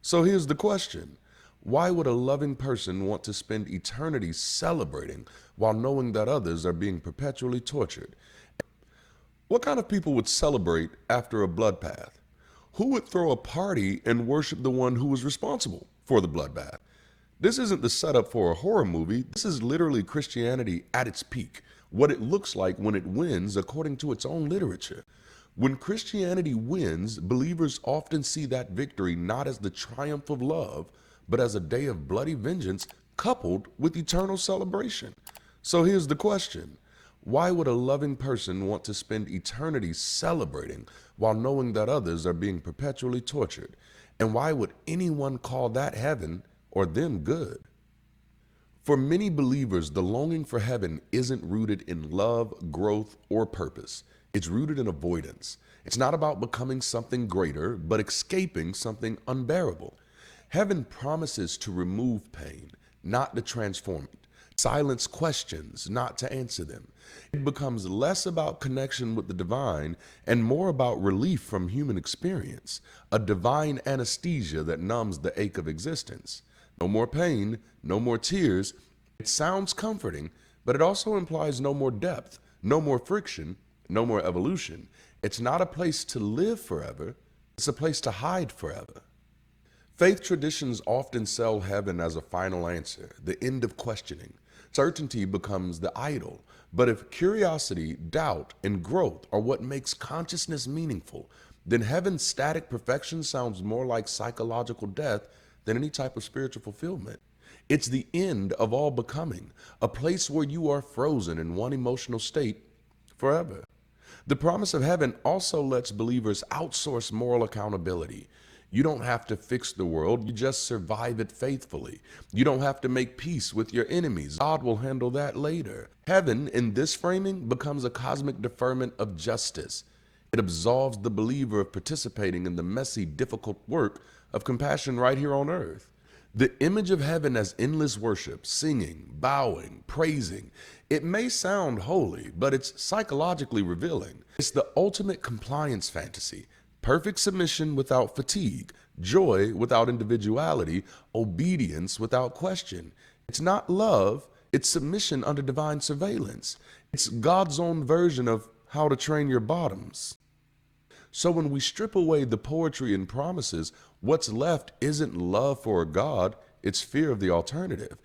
So here's the question. Why would a loving person want to spend eternity celebrating while knowing that others are being perpetually tortured? What kind of people would celebrate after a bloodbath? Who would throw a party and worship the one who was responsible for the bloodbath? This isn't the setup for a horror movie. This is literally Christianity at its peak, what it looks like when it wins according to its own literature. When Christianity wins, believers often see that victory not as the triumph of love, but as a day of bloody vengeance coupled with eternal celebration. So here's the question. Why would a loving person want to spend eternity celebrating while knowing that others are being perpetually tortured? And why would anyone call that heaven or them good? For many believers, the longing for heaven isn't rooted in love, growth, or purpose. It's rooted in avoidance. It's not about becoming something greater, but escaping something unbearable. Heaven promises to remove pain, not to transform it. Silence questions, not to answer them. It becomes less about connection with the divine and more about relief from human experience, a divine anesthesia that numbs the ache of existence. No more pain, no more tears. It sounds comforting, but it also implies no more depth, no more friction, no more evolution. It's not a place to live forever, it's a place to hide forever. Faith traditions often sell heaven as a final answer, the end of questioning. Certainty becomes the idol. But if curiosity, doubt, and growth are what makes consciousness meaningful, then heaven's static perfection sounds more like psychological death than any type of spiritual fulfillment. It's the end of all becoming, a place where you are frozen in one emotional state forever. The promise of heaven also lets believers outsource moral accountability. You don't have to fix the world, you just survive it faithfully. You don't have to make peace with your enemies. God will handle that later. Heaven, in this framing, becomes a cosmic deferment of justice. It absolves the believer of participating in the messy, difficult work of compassion right here on earth. The image of heaven as endless worship, singing, bowing, praising, it may sound holy, but it's psychologically revealing. It's the ultimate compliance fantasy. Perfect submission without fatigue, joy without individuality, obedience without question. It's not love, it's submission under divine surveillance. It's God's own version of how to train your bottoms. So when we strip away the poetry and promises, what's left isn't love for a God, it's fear of the alternative.